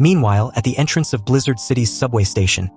Meanwhile, at the entrance of Blizzard City's subway station,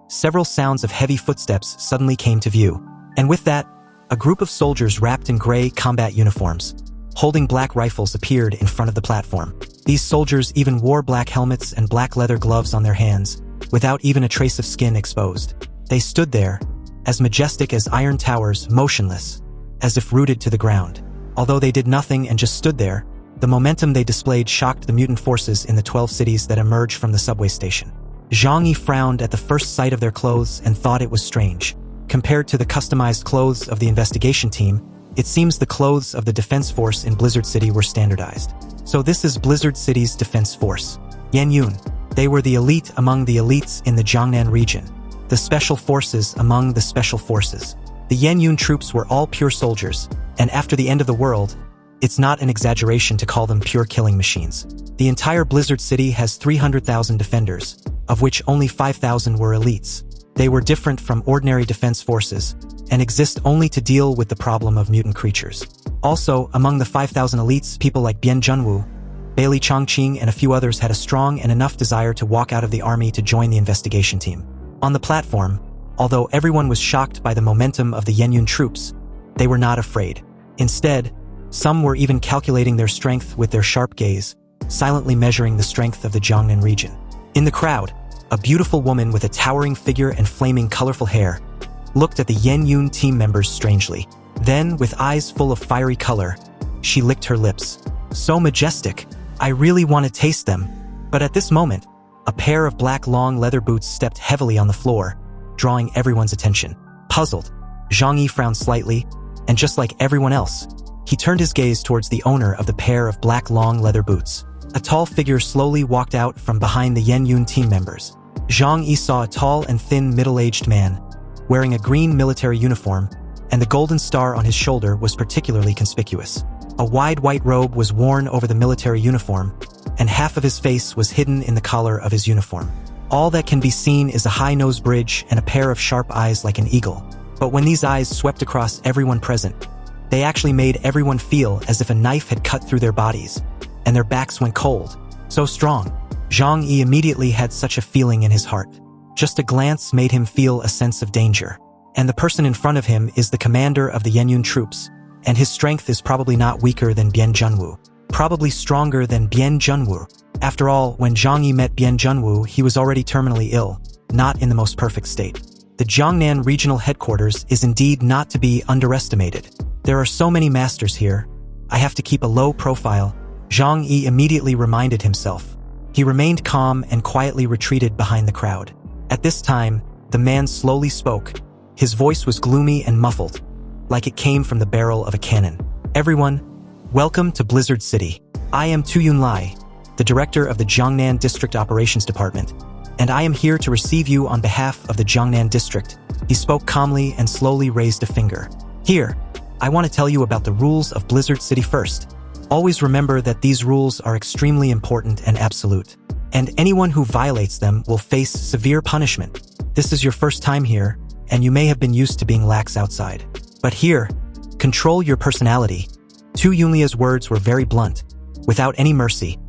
several sounds of heavy footsteps suddenly came to view. And with that, a group of soldiers wrapped in gray combat uniforms, holding black rifles, appeared in front of the platform. These soldiers even wore black helmets and black leather gloves on their hands, without even a trace of skin exposed. They stood there, as majestic as iron towers, motionless, as if rooted to the ground. Although they did nothing and just stood there, the momentum they displayed shocked the mutant forces in the 12 cities that emerged from the subway station. Zhang Yi frowned at the first sight of their clothes and thought it was strange. Compared to the customized clothes of the investigation team, it seems the clothes of the defense force in Blizzard City were standardized. So this is Blizzard City's defense force. Yanyun. They were the elite among the elites in the Jiangnan region, the special forces among the special forces. The Yanyun troops were all pure soldiers, and after the end of the world, it's not an exaggeration to call them pure killing machines. The entire Blizzard City has 300,000 defenders, of which only 5,000 were elites. They were different from ordinary defense forces, and exist only to deal with the problem of mutant creatures. Also, among the 5,000 elites, people like Bian Junwu, Bailey Chongqing, and a few others had a strong and enough desire to walk out of the army to join the investigation team. On the platform, although everyone was shocked by the momentum of the Yanyun troops, they were not afraid. Instead, some were even calculating their strength with their sharp gaze, silently measuring the strength of the Jiangnan region. In the crowd, a beautiful woman with a towering figure and flaming colorful hair looked at the Yanyun team members strangely. Then, with eyes full of fiery color, she licked her lips. So majestic, I really want to taste them. But at this moment, a pair of black long leather boots stepped heavily on the floor, drawing everyone's attention. Puzzled, Zhang Yi frowned slightly, and just like everyone else, he turned his gaze towards the owner of the pair of black long leather boots. A tall figure slowly walked out from behind the Yanyun team members. Zhang Yi saw a tall and thin middle-aged man, wearing a green military uniform, and the golden star on his shoulder was particularly conspicuous. A wide white robe was worn over the military uniform, and half of his face was hidden in the collar of his uniform. All that can be seen is a high nose bridge and a pair of sharp eyes like an eagle. But when these eyes swept across everyone present, they actually made everyone feel as if a knife had cut through their bodies, and their backs went cold. So strong. Zhang Yi immediately had such a feeling in his heart. Just a glance made him feel a sense of danger. And the person in front of him is the commander of the Yanyun troops, and his strength is probably not weaker than Bian Junwu. Probably stronger than Bian Junwu. After all, when Zhang Yi met Bian Junwu, he was already terminally ill, not in the most perfect state. The Jiangnan regional headquarters is indeed not to be underestimated. There are so many masters here. I have to keep a low profile. Zhang Yi immediately reminded himself. He remained calm and quietly retreated behind the crowd. At this time, the man slowly spoke. His voice was gloomy and muffled, like it came from the barrel of a cannon. Everyone, welcome to Blizzard City. I am Tu Yunlai, the director of the Jiangnan District Operations Department, and I am here to receive you on behalf of the Jiangnan District. He spoke calmly and slowly raised a finger. Here, I want to tell you about the rules of Blizzard City first. Always remember that these rules are extremely important and absolute, and anyone who violates them will face severe punishment. This is your first time here, and you may have been used to being lax outside. But here, control your personality. Tu Yunlia's words were very blunt, without any mercy,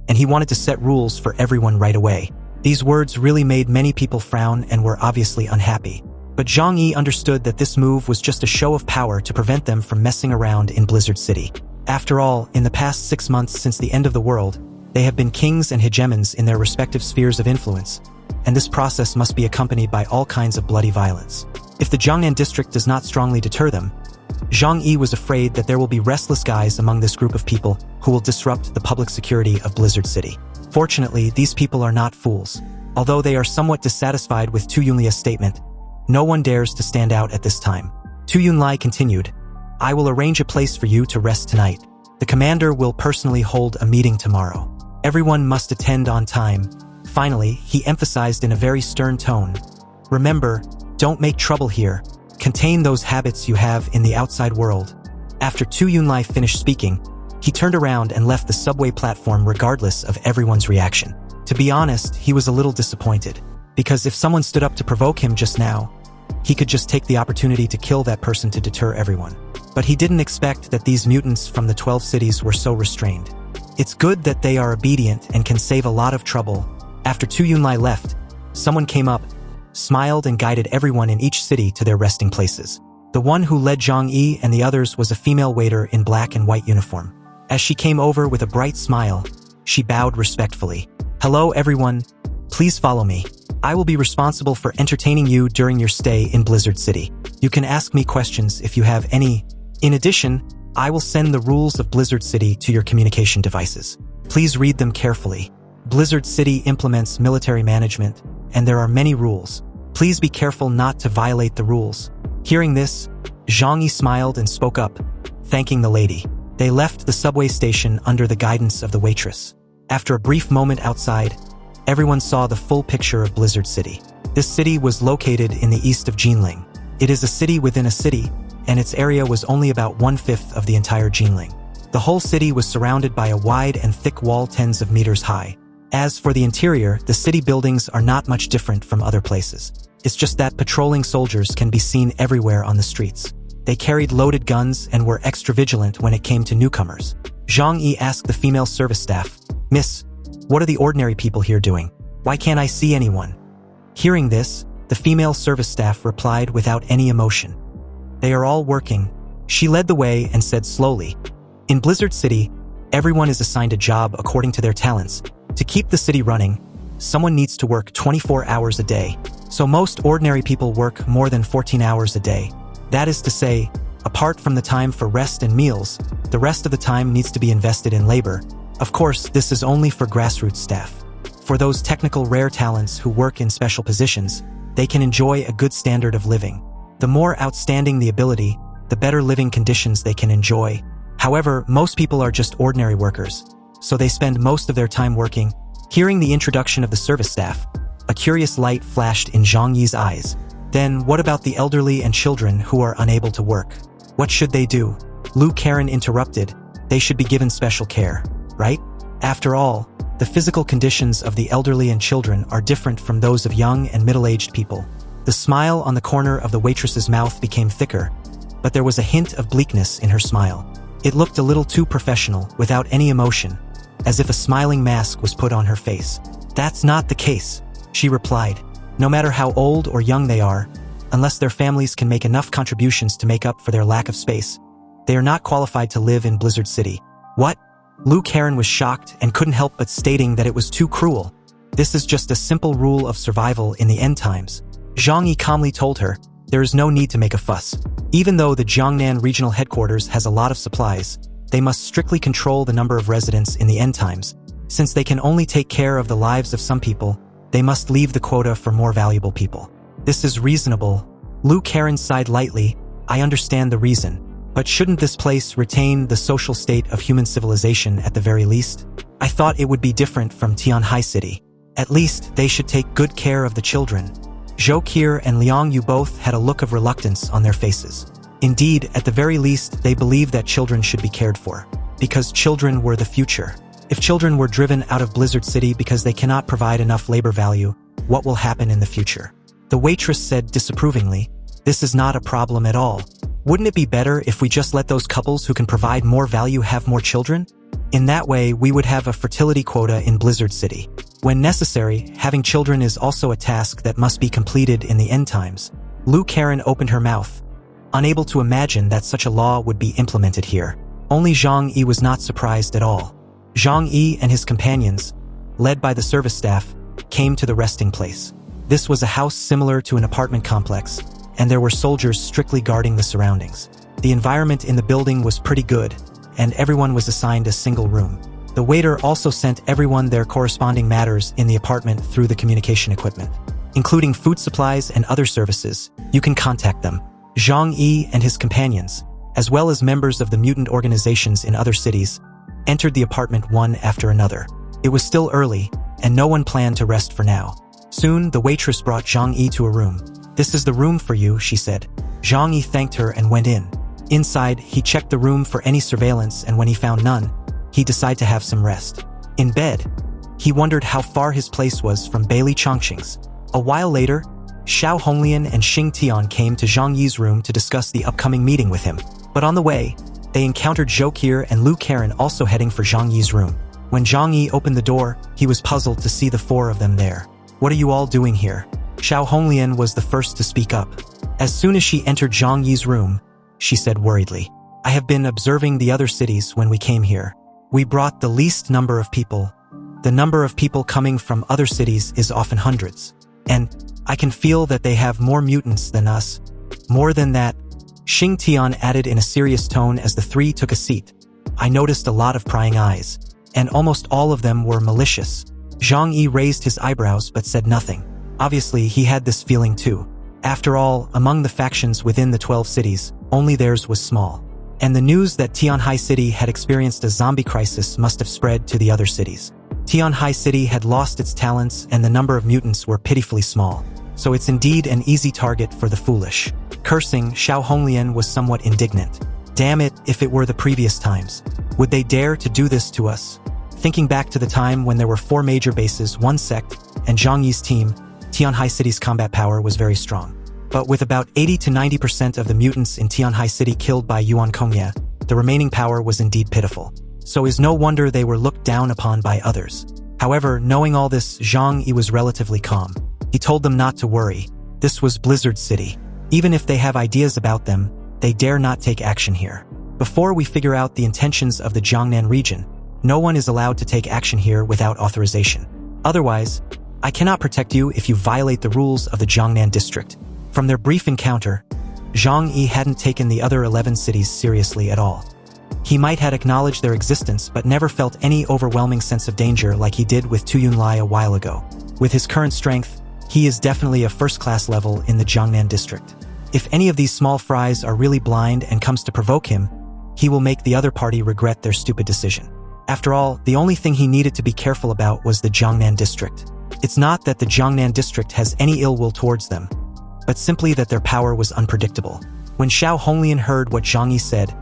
and he wanted to set rules for everyone right away. These words really made many people frown and were obviously unhappy. But Zhang Yi understood that this move was just a show of power to prevent them from messing around in Blizzard City. After all, in the past 6 months since the end of the world, they have been kings and hegemons in their respective spheres of influence, and this process must be accompanied by all kinds of bloody violence. If the Jiangnan district does not strongly deter them, Zhang Yi was afraid that there will be restless guys among this group of people who will disrupt the public security of Blizzard City. Fortunately, these people are not fools. Although they are somewhat dissatisfied with Tu Yunlia's statement, no one dares to stand out at this time. Tu Yunlai continued, I will arrange a place for you to rest tonight. The commander will personally hold a meeting tomorrow. Everyone must attend on time. Finally, he emphasized in a very stern tone, remember, don't make trouble here. Contain those habits you have in the outside world. After Tu Yunlai finished speaking, he turned around and left the subway platform regardless of everyone's reaction. To be honest, he was a little disappointed, because if someone stood up to provoke him just now, he could just take the opportunity to kill that person to deter everyone. But he didn't expect that these mutants from the 12 cities were so restrained. It's good that they are obedient and can save a lot of trouble. After Tu Yunlai left, someone came up, smiled and guided everyone in each city to their resting places. The one who led Zhang Yi and the others was a female waiter in black and white uniform. As she came over with a bright smile, she bowed respectfully. "Hello everyone, please follow me. I will be responsible for entertaining you during your stay in Blizzard City. You can ask me questions if you have any. In addition, I will send the rules of Blizzard City to your communication devices. Please read them carefully. Blizzard City implements military management, and there are many rules. Please be careful not to violate the rules." Hearing this, Zhang Yi smiled and spoke up, thanking the lady. They left the subway station under the guidance of the waitress. After a brief moment outside, everyone saw the full picture of Blizzard City. This city was located in the east of Jinling. It is a city within a city, and its area was only about 1/5 of the entire Jinling. The whole city was surrounded by a wide and thick wall tens of meters high. As for the interior, the city buildings are not much different from other places. It's just that patrolling soldiers can be seen everywhere on the streets. They carried loaded guns and were extra vigilant when it came to newcomers. Zhang Yi asked the female service staff, "Miss, what are the ordinary people here doing? Why can't I see anyone?" Hearing this, the female service staff replied without any emotion, "They are all working." She led the way and said slowly, "In Blizzard City, everyone is assigned a job according to their talents. To keep the city running, someone needs to work 24 hours a day. So most ordinary people work more than 14 hours a day. That is to say, apart from the time for rest and meals, the rest of the time needs to be invested in labor. Of course, this is only for grassroots staff. For those technical rare talents who work in special positions, they can enjoy a good standard of living. The more outstanding the ability, the better living conditions they can enjoy. However, most people are just ordinary workers, so they spend most of their time working." Hearing the introduction of the service staff, a curious light flashed in Zhang Yi's eyes. "Then what about the elderly and children who are unable to work? What should they do?" Lu Karen interrupted, "They should be given special care, right? After all, the physical conditions of the elderly and children are different from those of young and middle-aged people." The smile on the corner of the waitress's mouth became thicker, but there was a hint of bleakness in her smile. It looked a little too professional, without any emotion, as if a smiling mask was put on her face. "That's not the case," she replied. "No matter how old or young they are, unless their families can make enough contributions to make up for their lack of space, they are not qualified to live in Blizzard City." "What?" Lu Karen was shocked and couldn't help but stating that it was too cruel. "This is just a simple rule of survival in the end times." Zhang Yi calmly told her, "There is no need to make a fuss. Even though the Jiangnan regional headquarters has a lot of supplies, they must strictly control the number of residents in the end times. Since they can only take care of the lives of some people, they must leave the quota for more valuable people." "This is reasonable." Lu Karen sighed lightly. "I understand the reason. But shouldn't this place retain the social state of human civilization at the very least? I thought it would be different from Tianhai City. At least, they should take good care of the children." Zhou Qir and Liang Yu both had a look of reluctance on their faces. Indeed, at the very least, they believed that children should be cared for, because children were the future. If children were driven out of Blizzard City because they cannot provide enough labor value, what will happen in the future? The waitress said disapprovingly, "This is not a problem at all. Wouldn't it be better if we just let those couples who can provide more value have more children? In that way, we would have a fertility quota in Blizzard City. When necessary, having children is also a task that must be completed in the end times." Lu Karen opened her mouth, unable to imagine that such a law would be implemented here. Only Zhang Yi was not surprised at all. Zhang Yi and his companions, led by the service staff, came to the resting place. This was a house similar to an apartment complex, and there were soldiers strictly guarding the surroundings. The environment in the building was pretty good, and everyone was assigned a single room. The waiter also sent everyone their corresponding matters in the apartment through the communication equipment. Including food supplies and other services, you can contact them. Zhang Yi and his companions, as well as members of the mutant organizations in other cities, entered the apartment one after another. It was still early, and no one planned to rest for now. Soon, the waitress brought Zhang Yi to a room. "This is the room for you," she said. Zhang Yi thanked her and went in. Inside, he checked the room for any surveillance, and when he found none, he decided to have some rest. In bed, he wondered how far his place was from Bailey Chongqing's. A while later, Xiao Honglian and Xing Tian came to Zhang Yi's room to discuss the upcoming meeting with him. But on the way, they encountered Zhou Qir and Lu Karen also heading for Zhang Yi's room. When Zhang Yi opened the door, he was puzzled to see the four of them there. "What are you all doing here?" Xiao Honglian was the first to speak up. As soon as she entered Zhang Yi's room, she said worriedly, "I have been observing the other cities when we came here. We brought the least number of people. The number of people coming from other cities is often hundreds. And I can feel that they have more mutants than us. More than that," Xing Tian added in a serious tone as the three took a seat. "I noticed a lot of prying eyes, and almost all of them were malicious." Zhang Yi raised his eyebrows but said nothing. Obviously, he had this feeling too. After all, among the factions within the 12 cities, only theirs was small. And the news that Tianhai City had experienced a zombie crisis must have spread to the other cities. Tianhai City had lost its talents and the number of mutants were pitifully small. So it's indeed an easy target for the foolish. Cursing, Xiao Honglian was somewhat indignant. Damn it, if it were the previous times. Would they dare to do this to us? Thinking back to the time when there were 4 major bases, 1 sect, and Zhang Yi's team, Tianhai City's combat power was very strong. But with about 80 to 90% of the mutants in Tianhai City killed by Yuan Kongya, the remaining power was indeed pitiful. So is no wonder they were looked down upon by others. However, knowing all this, Zhang Yi was relatively calm. He told them not to worry. This was Blizzard City. Even if they have ideas about them, they dare not take action here. Before we figure out the intentions of the Jiangnan region, no one is allowed to take action here without authorization. Otherwise, I cannot protect you if you violate the rules of the Jiangnan district. From their brief encounter, Zhang Yi hadn't taken the other 11 cities seriously at all. He might have acknowledged their existence but never felt any overwhelming sense of danger like he did with Tu Yunlai a while ago. With his current strength, he is definitely a first-class level in the Jiangnan district. If any of these small fries are really blind and comes to provoke him, he will make the other party regret their stupid decision. After all, the only thing he needed to be careful about was the Jiangnan district. It's not that the Jiangnan district has any ill will towards them, but simply that their power was unpredictable. When Xiao Honglian heard what Zhang Yi said,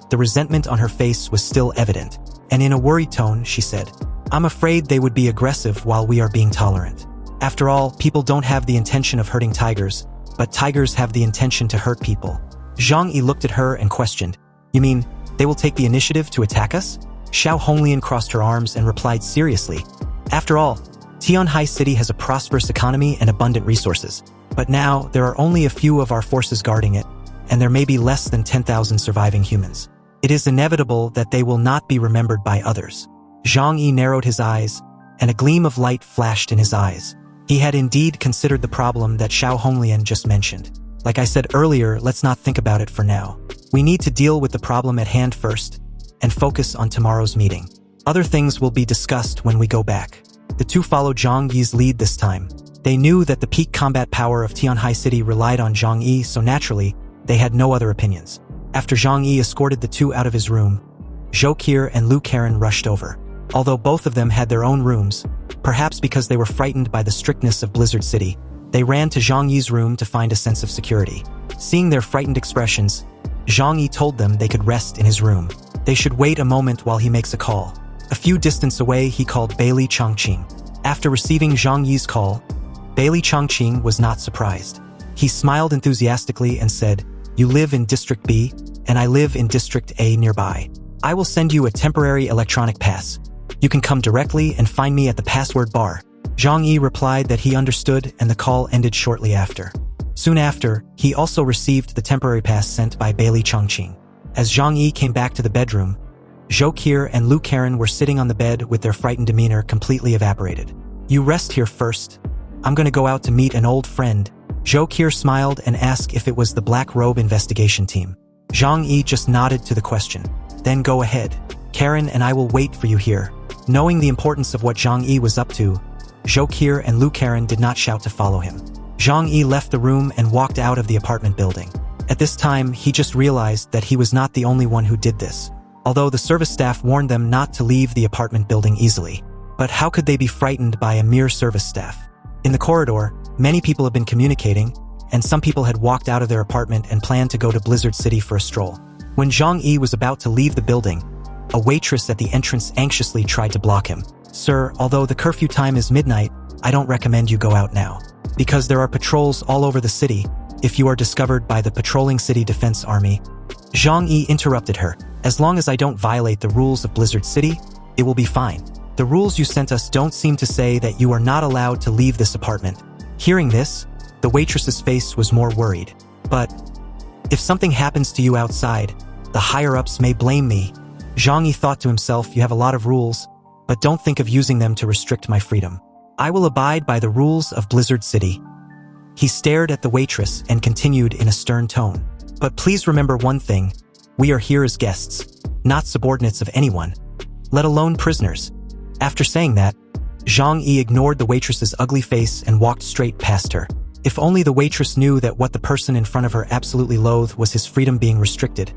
the resentment on her face was still evident, and in a worried tone, she said, "I'm afraid they would be aggressive while we are being tolerant. After all, people don't have the intention of hurting tigers, but tigers have the intention to hurt people." Zhang Yi looked at her and questioned, "You mean, they will take the initiative to attack us?" Xiao Honglian crossed her arms and replied seriously, "After all, Tianhai City has a prosperous economy and abundant resources. But now, there are only a few of our forces guarding it, and there may be less than 10,000 surviving humans. It is inevitable that they will not be remembered by others." Zhang Yi narrowed his eyes, and a gleam of light flashed in his eyes. He had indeed considered the problem that Xiao Honglian just mentioned. Like I said earlier, let's not think about it for now. We need to deal with the problem at hand first, and focus on tomorrow's meeting. Other things will be discussed when we go back. The two followed Zhang Yi's lead this time. They knew that the peak combat power of Tianhai City relied on Zhang Yi, so naturally, they had no other opinions. After Zhang Yi escorted the two out of his room, Zhou Qir and Lu Karen rushed over. Although both of them had their own rooms, perhaps because they were frightened by the strictness of Blizzard City, they ran to Zhang Yi's room to find a sense of security. Seeing their frightened expressions, Zhang Yi told them they could rest in his room. They should wait a moment while he makes a call. A few distance away, he called Bailey Chongqing. After receiving Zhang Yi's call, Bailey Chongqing was not surprised. He smiled enthusiastically and said, "You live in District B, and I live in District A nearby. I will send you a temporary electronic pass. You can come directly and find me at the password bar." Zhang Yi replied that he understood, and the call ended shortly after. Soon after, he also received the temporary pass sent by Bailey Chongqing. As Zhang Yi came back to the bedroom, Zhou Qir and Lu Karen were sitting on the bed with their frightened demeanor completely evaporated. "You rest here first. I'm going to go out to meet an old friend." Zhou Qir smiled and asked if it was the Black Robe investigation team. Zhang Yi just nodded to the question. "Then go ahead. Karen and I will wait for you here." Knowing the importance of what Zhang Yi was up to, Zhou Qir and Lu Karen did not shout to follow him. Zhang Yi left the room and walked out of the apartment building. At this time, he just realized that he was not the only one who did this. Although the service staff warned them not to leave the apartment building easily. But how could they be frightened by a mere service staff? In the corridor, many people had been communicating, and some people had walked out of their apartment and planned to go to Blizzard City for a stroll. When Zhang Yi was about to leave the building, a waitress at the entrance anxiously tried to block him. "Sir, although the curfew time is midnight, I don't recommend you go out now. Because there are patrols all over the city, if you are discovered by the patrolling city defense army." Zhang Yi interrupted her. "As long as I don't violate the rules of Blizzard City, it will be fine." The rules you sent us don't seem to say that you are not allowed to leave this apartment. Hearing this, the waitress's face was more worried. But if something happens to you outside, the higher-ups may blame me. Zhang Yi thought to himself, you have a lot of rules, but don't think of using them to restrict my freedom. I will abide by the rules of Blizzard City. He stared at the waitress and continued in a stern tone. But please remember one thing, we are here as guests, not subordinates of anyone, let alone prisoners. After saying that, Zhang Yi ignored the waitress's ugly face and walked straight past her. If only the waitress knew that what the person in front of her absolutely loathed was his freedom being restricted,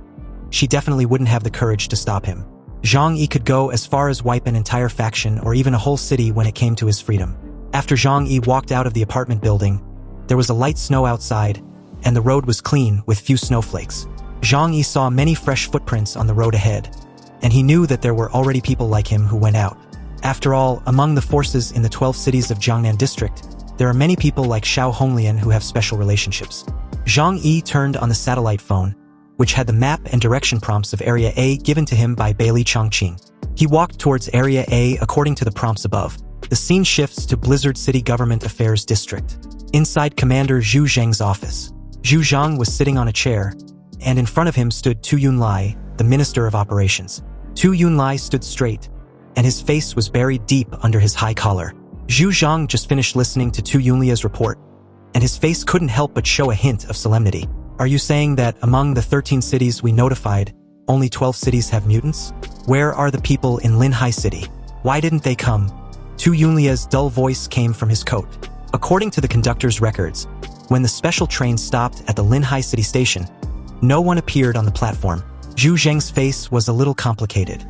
she definitely wouldn't have the courage to stop him. Zhang Yi could go as far as wipe an entire faction or even a whole city when it came to his freedom. After Zhang Yi walked out of the apartment building, there was a light snow outside, and the road was clean with few snowflakes. Zhang Yi saw many fresh footprints on the road ahead, and he knew that there were already people like him who went out. After all, among the forces in the 12 cities of Jiangnan district, there are many people like Xiao Honglian who have special relationships. Zhang Yi turned on the satellite phone, which had the map and direction prompts of Area A given to him by Bailey Chongqing. He walked towards Area A according to the prompts above. The scene shifts to Blizzard City Government Affairs District. Inside Commander Zhu Zheng's office, Zhu Zhang was sitting on a chair, and in front of him stood Tu Yunlai, the Minister of Operations. Tu Yunlai stood straight, and his face was buried deep under his high collar. Zhu Zhang just finished listening to Tu Yunlia's report, and his face couldn't help but show a hint of solemnity. Are you saying that among the 13 cities we notified, only 12 cities have mutants? Where are the people in Linhai City? Why didn't they come? Tu Yunlia's dull voice came from his coat. According to the conductor's records, when the special train stopped at the Linhai City station, no one appeared on the platform. Zhu Zheng's face was a little complicated.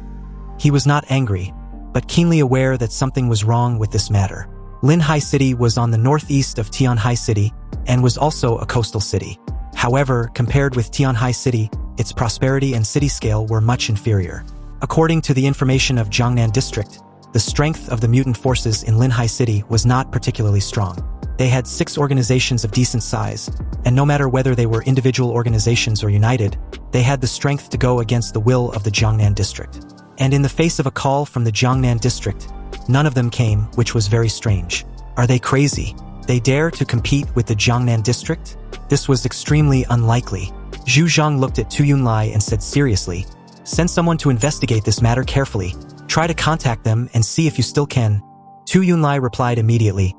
He was not angry, but keenly aware that something was wrong with this matter. Linhai City was on the northeast of Tianhai City and was also a coastal city. However, compared with Tianhai City, its prosperity and city scale were much inferior. According to the information of Jiangnan District, the strength of the mutant forces in Linhai City was not particularly strong. They had 6 organizations of decent size, and no matter whether they were individual organizations or united, they had the strength to go against the will of the Jiangnan District. And in the face of a call from the Jiangnan District, none of them came, which was very strange. Are they crazy? They dare to compete with the Jiangnan District? This was extremely unlikely. Zhu Zhang looked at Tu Yunlai and said seriously, send someone to investigate this matter carefully. Try to contact them and see if you still can. Tu Yunlai replied immediately,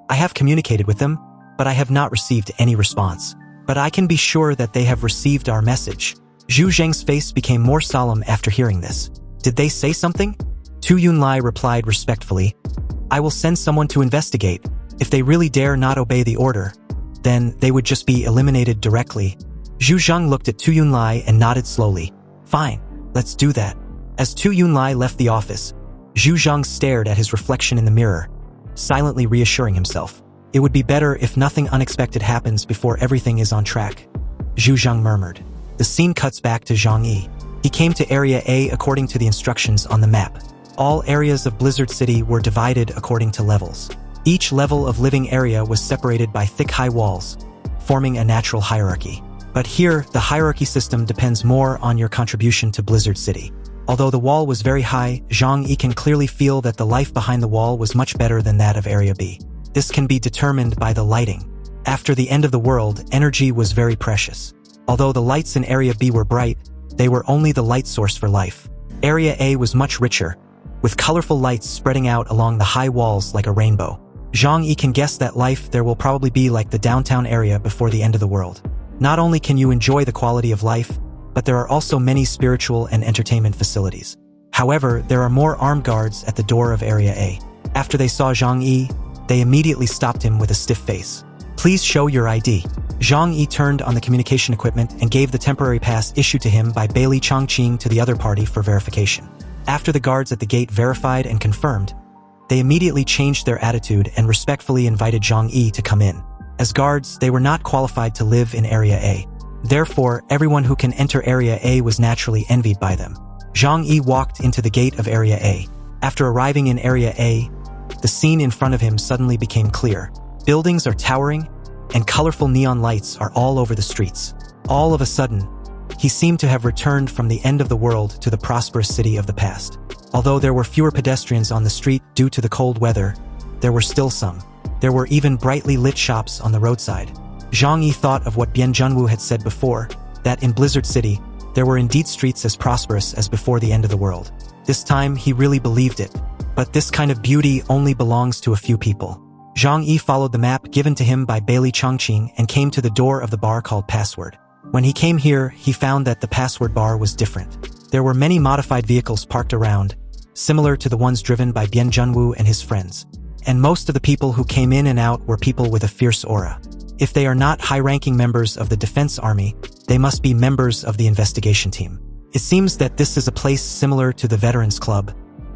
I have communicated with them, but I have not received any response. But I can be sure that they have received our message. Zhu Zheng's face became more solemn after hearing this. Did they say something? Tu Yunlai replied respectfully, I will send someone to investigate. If they really dare not obey the order, then they would just be eliminated directly. Zhu Zhang looked at Tu Yunlai and nodded slowly. Fine, let's do that. As Tu Yunlai left the office, Zhu Zhang stared at his reflection in the mirror, silently reassuring himself. It would be better if nothing unexpected happens before everything is on track. Zhu Zhang murmured. The scene cuts back to Zhang Yi. He came to Area A according to the instructions on the map. All areas of Blizzard City were divided according to levels. Each level of living area was separated by thick high walls, forming a natural hierarchy. But here, the hierarchy system depends more on your contribution to Blizzard City. Although the wall was very high, Zhang Yi can clearly feel that the life behind the wall was much better than that of Area B. This can be determined by the lighting. After the end of the world, energy was very precious. Although the lights in Area B were bright, they were only the light source for life. Area A was much richer, with colorful lights spreading out along the high walls like a rainbow. Zhang Yi can guess that life there will probably be like the downtown area before the end of the world. Not only can you enjoy the quality of life, but there are also many spiritual and entertainment facilities. However, there are more armed guards at the door of Area A. After they saw Zhang Yi, they immediately stopped him with a stiff face. Please show your ID. Zhang Yi turned on the communication equipment and gave the temporary pass issued to him by Bailey Chongqing to the other party for verification. After the guards at the gate verified and confirmed, they immediately changed their attitude and respectfully invited Zhang Yi to come in. As guards, they were not qualified to live in Area A. Therefore, everyone who can enter Area A was naturally envied by them. Zhang Yi walked into the gate of Area A. After arriving in Area A, the scene in front of him suddenly became clear. Buildings are towering, and colorful neon lights are all over the streets. All of a sudden, he seemed to have returned from the end of the world to the prosperous city of the past. Although there were fewer pedestrians on the street due to the cold weather, there were still some. There were even brightly lit shops on the roadside. Zhang Yi thought of what Bian Junwu had said before, that in Blizzard City, there were indeed streets as prosperous as before the end of the world. This time, he really believed it. But this kind of beauty only belongs to a few people. Zhang Yi followed the map given to him by Bailey Chongqing and came to the door of the bar called Password. When he came here, he found that the Password bar was different. There were many modified vehicles parked around, similar to the ones driven by Bian Junwu and his friends. And most of the people who came in and out were people with a fierce aura. If they are not high-ranking members of the defense army, they must be members of the investigation team. It seems that this is a place similar to the Veterans Club,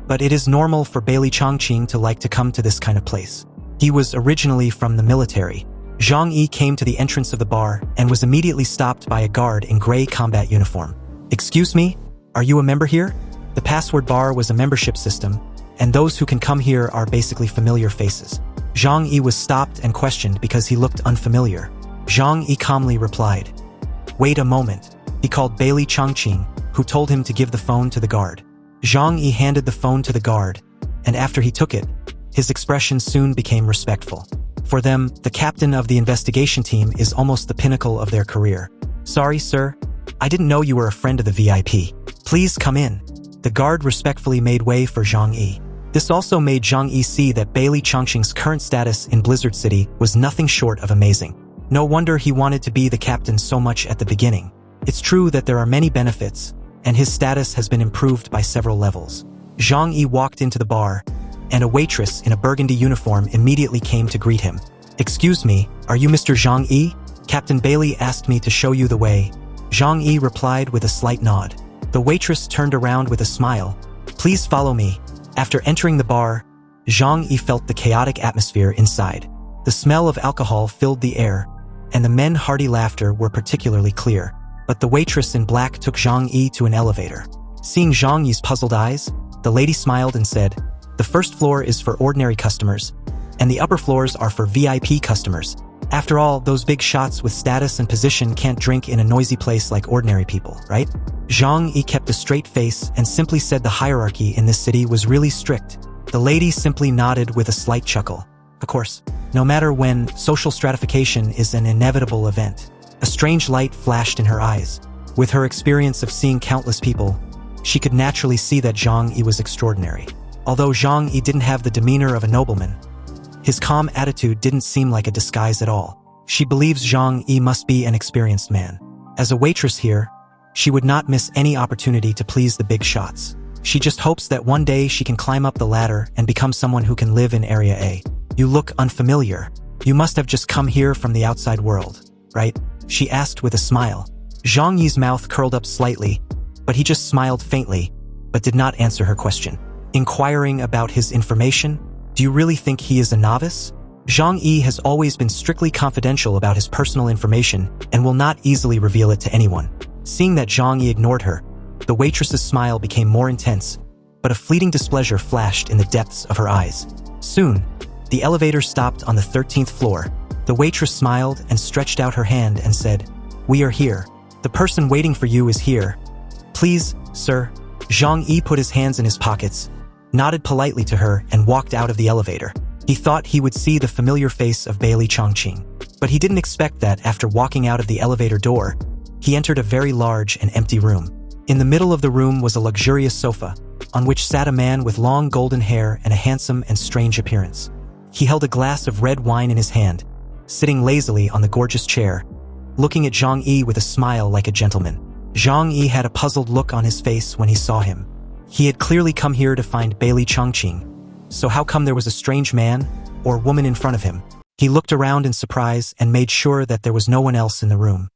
but it is normal for Bailey Chongqing to like to come to this kind of place. He was originally from the military. Zhang Yi came to the entrance of the bar and was immediately stopped by a guard in gray combat uniform. "Excuse me, are you a member here?" The Password bar was a membership system, and those who can come here are basically familiar faces. Zhang Yi was stopped and questioned because he looked unfamiliar. Zhang Yi calmly replied, "Wait a moment." He called Bailey Chongqing, who told him to give the phone to the guard. Zhang Yi handed the phone to the guard, and after he took it, his expression soon became respectful. For them, the captain of the investigation team is almost the pinnacle of their career. "Sorry, sir. I didn't know you were a friend of the VIP. Please come in." The guard respectfully made way for Zhang Yi. This also made Zhang Yi see that Bailey Chongqing's current status in Blizzard City was nothing short of amazing. No wonder he wanted to be the captain so much at the beginning. It's true that there are many benefits, and his status has been improved by several levels. Zhang Yi walked into the bar, and a waitress in a burgundy uniform immediately came to greet him. "Excuse me, are you Mr. Zhang Yi? Captain Bailey asked me to show you the way." Zhang Yi replied with a slight nod. The waitress turned around with a smile. "Please follow me." After entering the bar, Zhang Yi felt the chaotic atmosphere inside. The smell of alcohol filled the air, and the men's hearty laughter were particularly clear. But the waitress in black took Zhang Yi to an elevator. Seeing Zhang Yi's puzzled eyes, the lady smiled and said, "The first floor is for ordinary customers, and the upper floors are for VIP customers. After all, those big shots with status and position can't drink in a noisy place like ordinary people, right?" Zhang Yi kept a straight face and simply said the hierarchy in this city was really strict. The lady simply nodded with a slight chuckle. Of course, no matter when, social stratification is an inevitable event. A strange light flashed in her eyes. With her experience of seeing countless people, she could naturally see that Zhang Yi was extraordinary. Although Zhang Yi didn't have the demeanor of a nobleman, his calm attitude didn't seem like a disguise at all. She believes Zhang Yi must be an experienced man. As a waitress here, she would not miss any opportunity to please the big shots. She just hopes that one day she can climb up the ladder and become someone who can live in Area A. "You look unfamiliar. You must have just come here from the outside world, right?" she asked with a smile. Zhang Yi's mouth curled up slightly, but he just smiled faintly, but did not answer her question. Inquiring about his information? Do you really think he is a novice? Zhang Yi has always been strictly confidential about his personal information and will not easily reveal it to anyone. Seeing that Zhang Yi ignored her, the waitress's smile became more intense, but a fleeting displeasure flashed in the depths of her eyes. Soon, the elevator stopped on the 13th floor. The waitress smiled and stretched out her hand and said, "We are here. The person waiting for you is here. Please, sir." Zhang Yi put his hands in his pockets, nodded politely to her, and walked out of the elevator. He thought he would see the familiar face of Bailey Chongqing, but he didn't expect that after walking out of the elevator door, he entered a very large and empty room. In the middle of the room was a luxurious sofa, on which sat a man with long golden hair and a handsome and strange appearance. He held a glass of red wine in his hand, sitting lazily on the gorgeous chair, looking at Zhang Yi with a smile like a gentleman. Zhang Yi had a puzzled look on his face when he saw him. He had clearly come here to find Bailey Chongqing, so how come there was a strange man or woman in front of him? He looked around in surprise and made sure that there was no one else in the room.